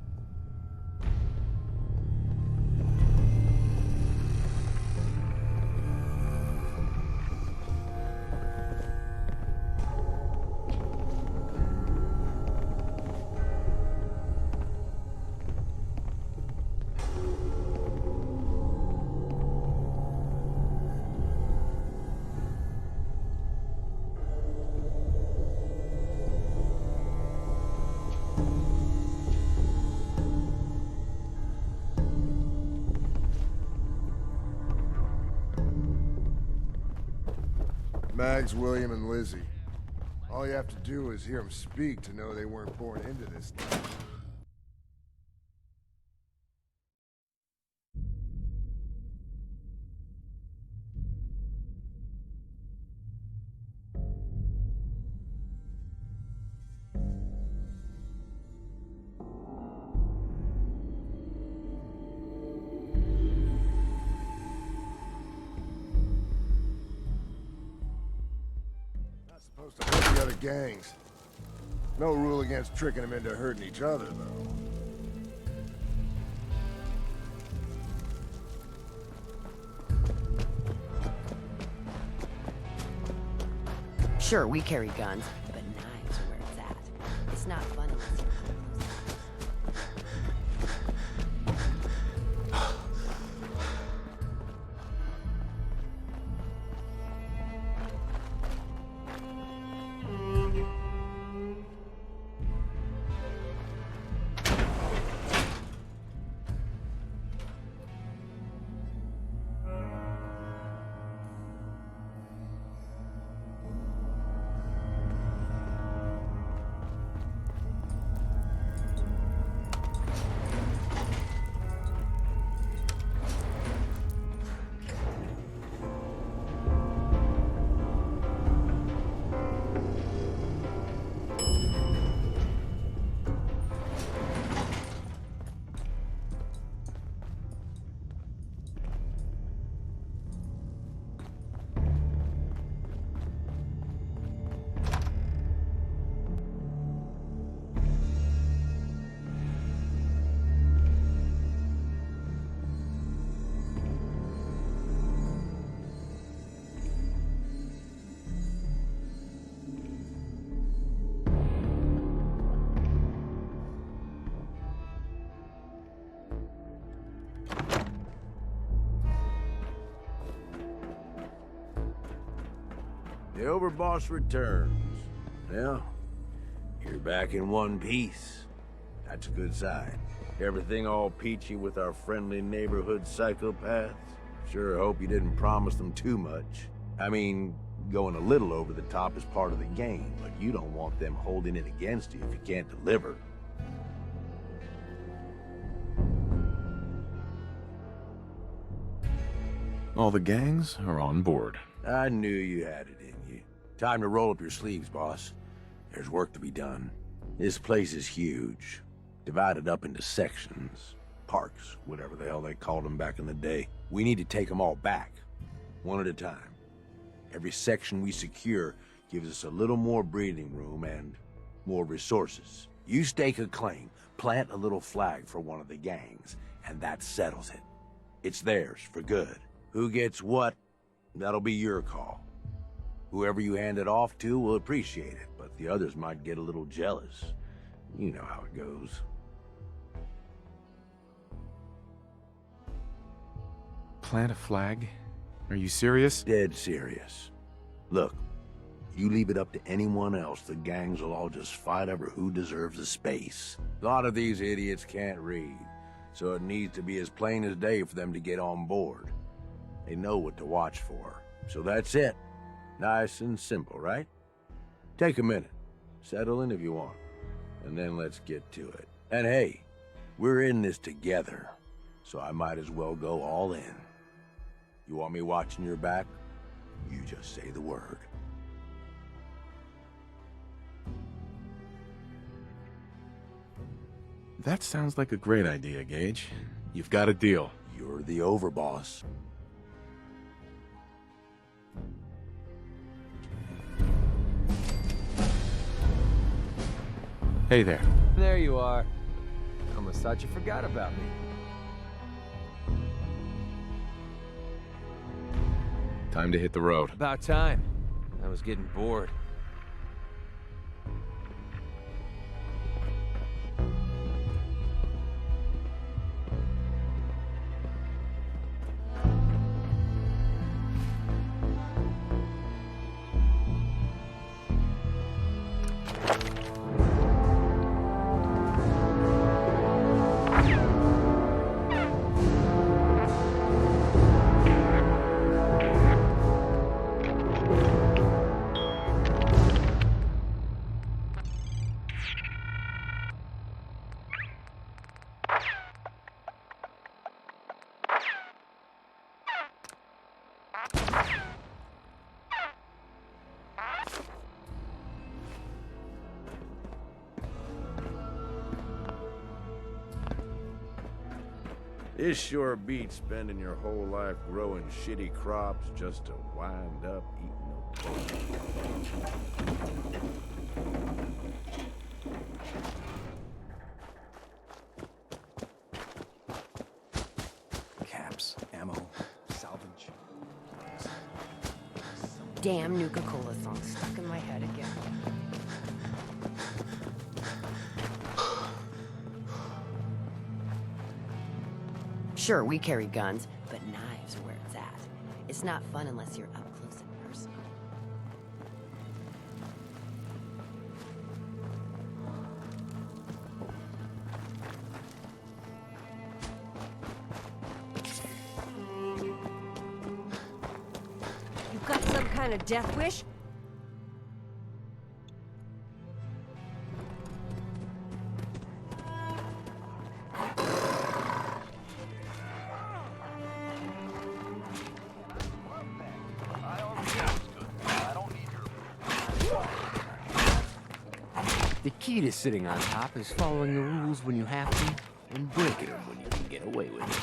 Mags, William, and Lizzie. All you have to do is hear them speak to know they weren't born into this life. Supposed to gangs. No rule against tricking them into hurting each other, though. Sure, we carry guns, but knives are where it's at. It's not fun unless you're The Overboss returns. Well, you're back in one piece. That's a good sign. Everything all peachy with our friendly neighborhood psychopaths? Sure hope you didn't promise them too much. I mean, going a little over the top is part of the game, but you don't want them holding it against you if you can't deliver. All the gangs are on board. I knew you had it in you. Time to roll up your sleeves, boss. There's work to be done. This place is huge. Divided up into sections. Parks, whatever the hell they called them back in the day. We need to take them all back. One at a time. Every section we secure gives us a little more breathing room and more resources. You stake a claim, plant a little flag for one of the gangs, and that settles it. It's theirs for good. Who gets what? That'll be your call. Whoever you hand it off to will appreciate it, but the others might get a little jealous. You know how it goes. Plant a flag? Are you serious? Dead serious. Look, you leave it up to anyone else, the gangs will all just fight over who deserves the space. A lot of these idiots can't read, so it needs to be as plain as day for them to get on board. They know what to watch for. So that's it. Nice and simple, right? Take a minute. Settle in if you want. And then let's get to it. And hey, we're in this together, so I might as well go all in. You want me watching your back? You just say the word. That sounds like a great idea, Gage. You've got a deal. You're the overboss. Hey there. There you are. Almost thought you forgot about me. Time to hit the road. About time. I was getting bored. This sure beats spending your whole life growing shitty crops just to wind up eating Caps, ammo, salvage. Damn Nuka-Cola song stuck in my head again. Sure, we carry guns, but knives are where it's at. It's not fun unless you're up close and personal. You got some kind of death wish? The key to sitting on top is following the rules when you have to, and breaking them when you can get away with it.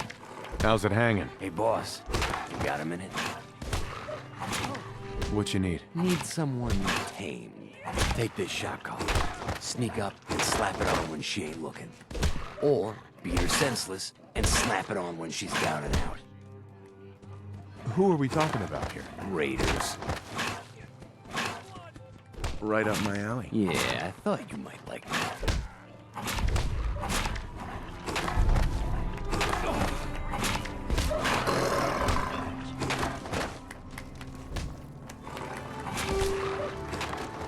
How's it hanging? Hey, boss, you got a minute? What you need? Need someone tamed. Take this shot collar, sneak up and slap it on when she ain't looking. Or beat her senseless and slap it on when she's down and out. Who are we talking about here? Raiders. Right up my alley. Yeah, I thought you might like that.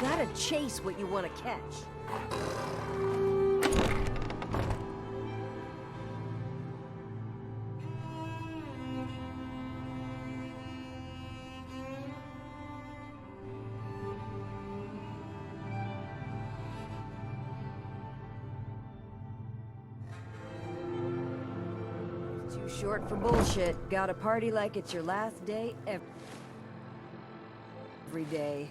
Gotta chase what you want to catch. Too short for bullshit. Gotta party like it's your last day every day.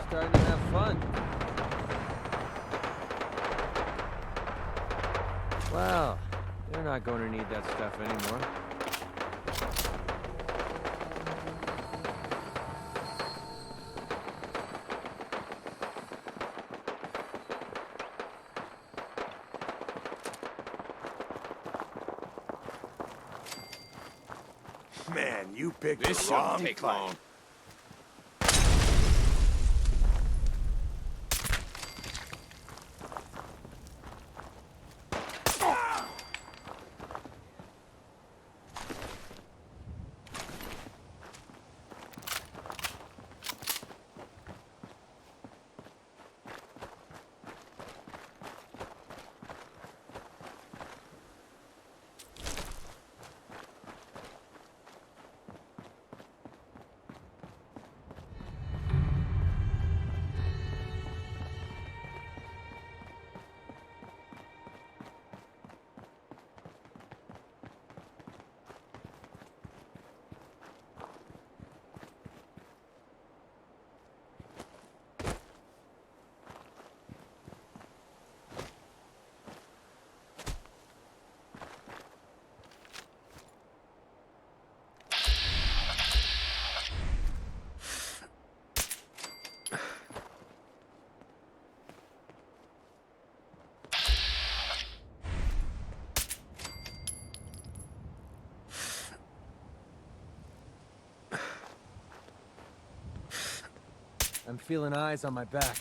Starting to have fun. Wow, they're not going to need that stuff anymore. Man, you picked This the wrong shouldn't take fight. long. I'm feeling eyes on my back.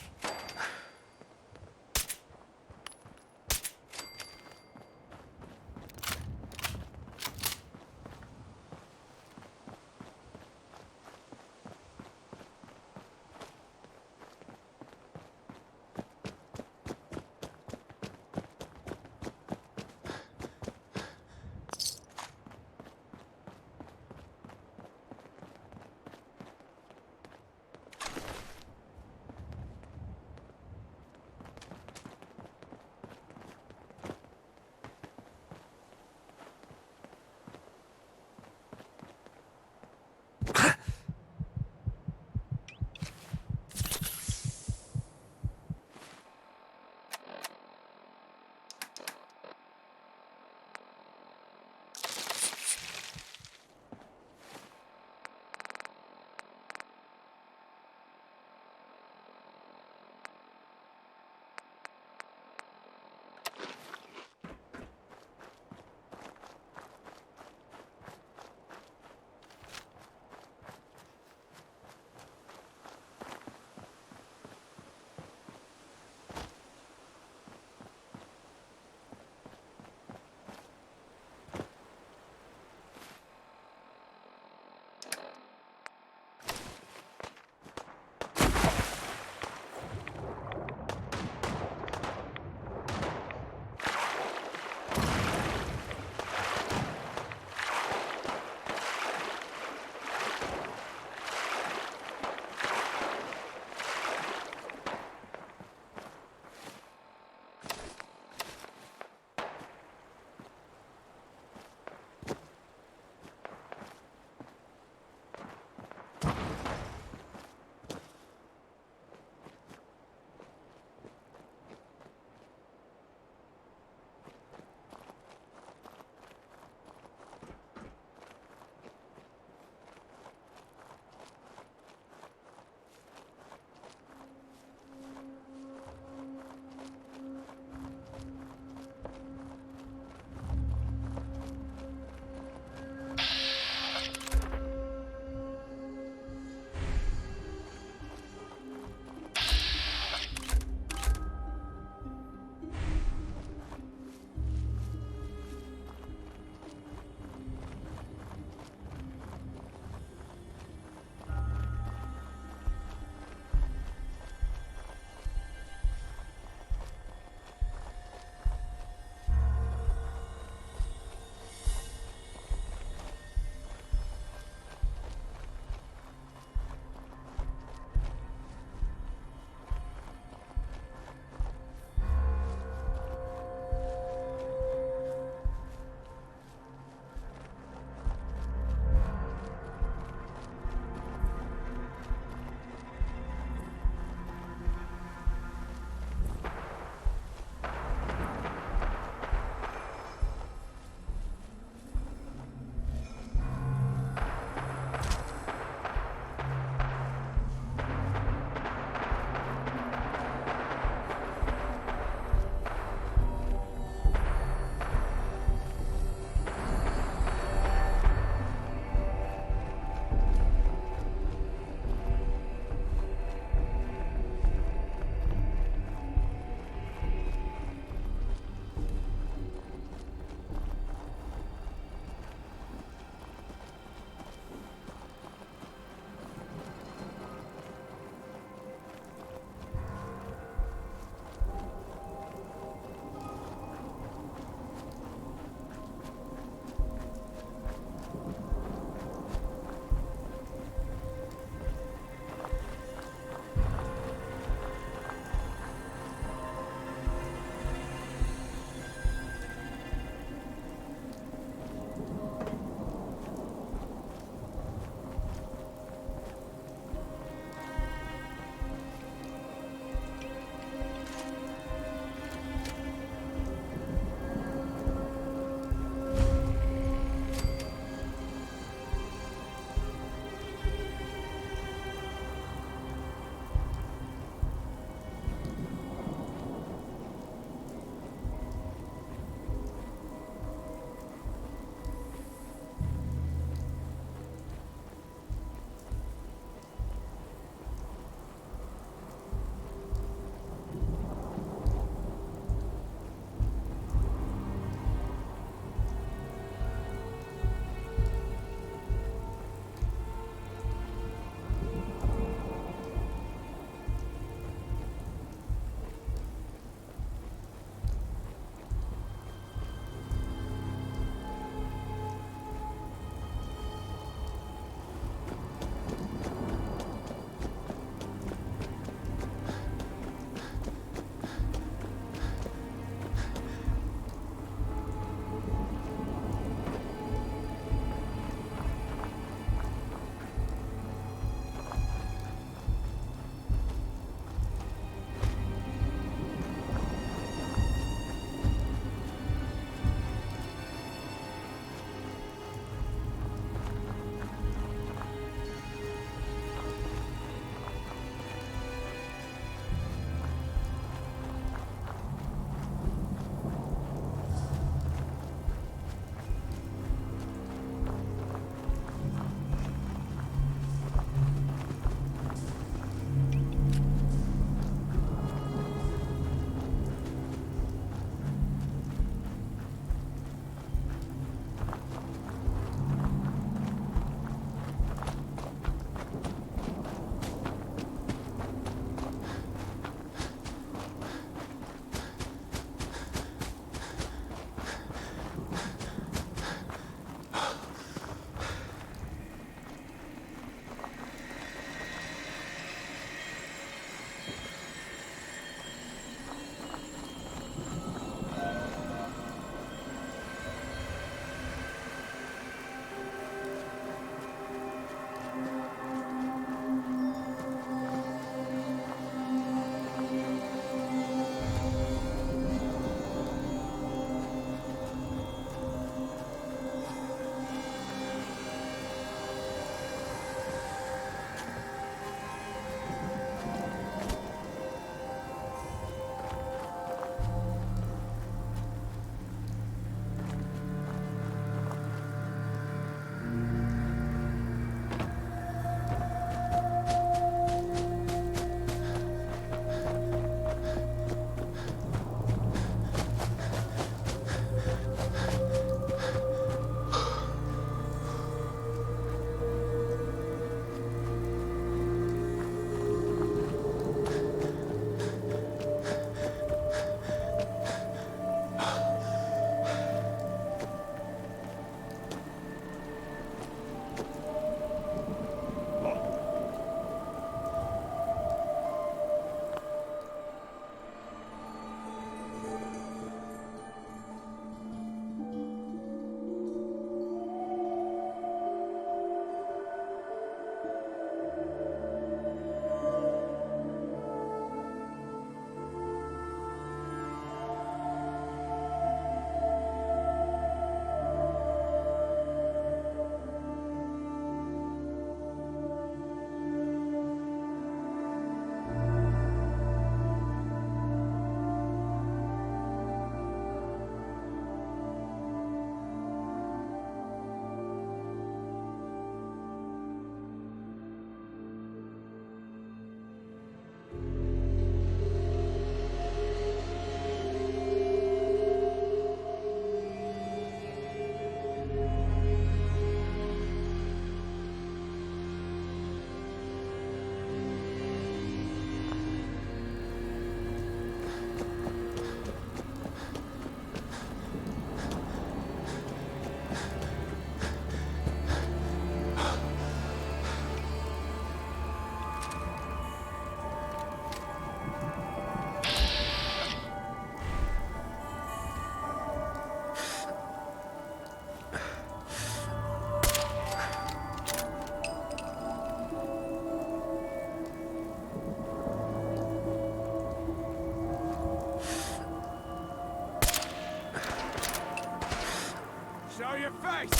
your face!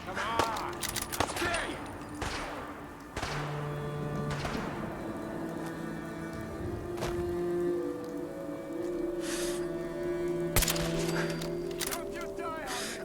Come on! I dare you! Don't just die on me!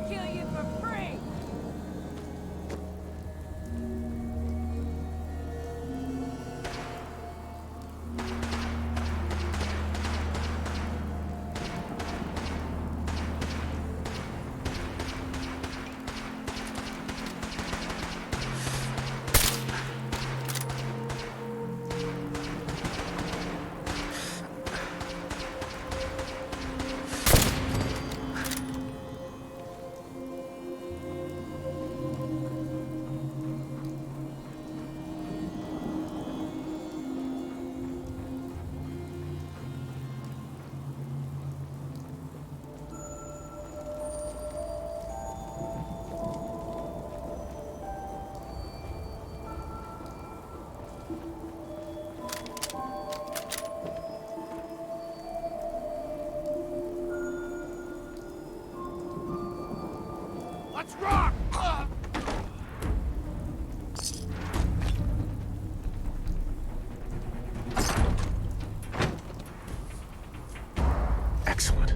kill you for free! Let's rock! Excellent.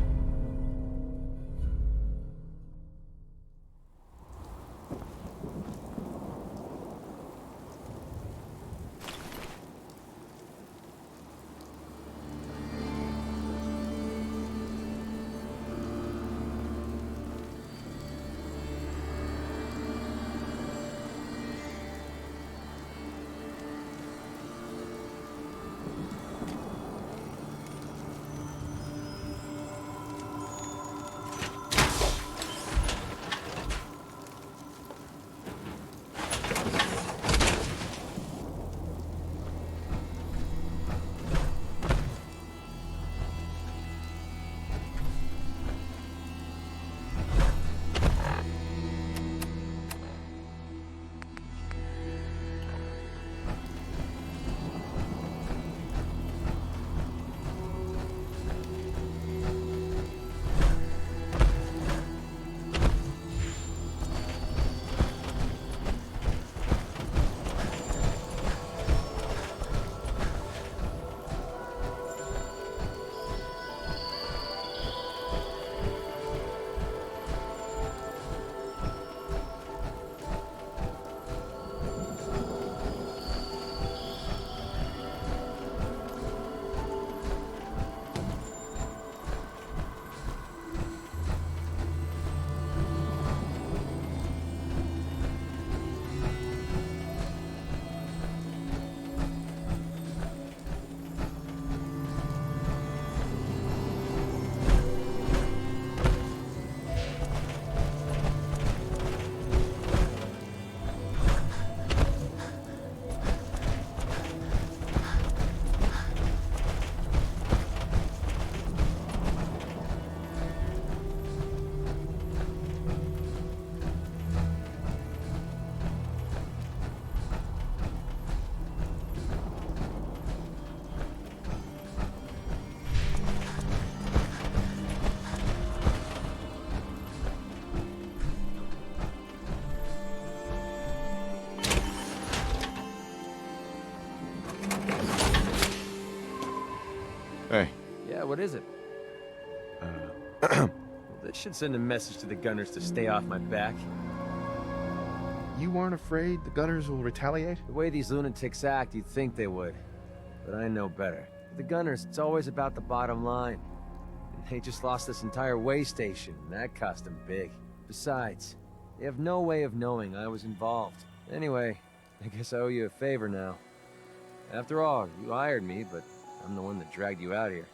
Hey. Yeah, what is it? Well, this should send a message to the gunners to stay off my back. You weren't afraid the gunners will retaliate? The way these lunatics act, you'd think they would. But I know better. For the gunners, it's always about the bottom line. And they just lost this entire way station, and that cost them big. Besides, they have no way of knowing I was involved. Anyway, I guess I owe you a favor now. After all, you hired me, but I'm the one that dragged you out here.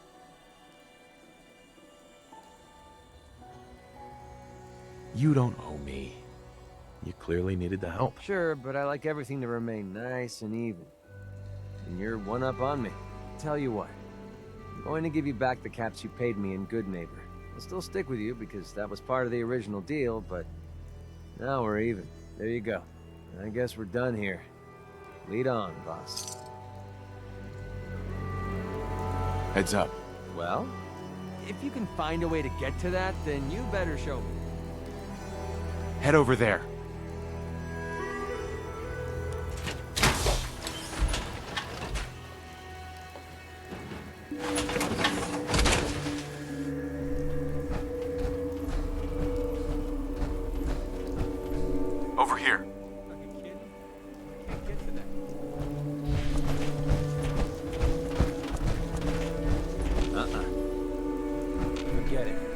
You don't owe me. You clearly needed the help. Sure, but I like everything to remain nice and even. And you're one up on me. Tell you what, I'm going to give you back the caps you paid me in Good Neighbor. I'll still stick with you because that was part of the original deal, but now we're even. There you go. I guess we're done here. Lead on, boss. Heads up. Well, if you can find a way to get to that, then you better show me. Head over there. get it.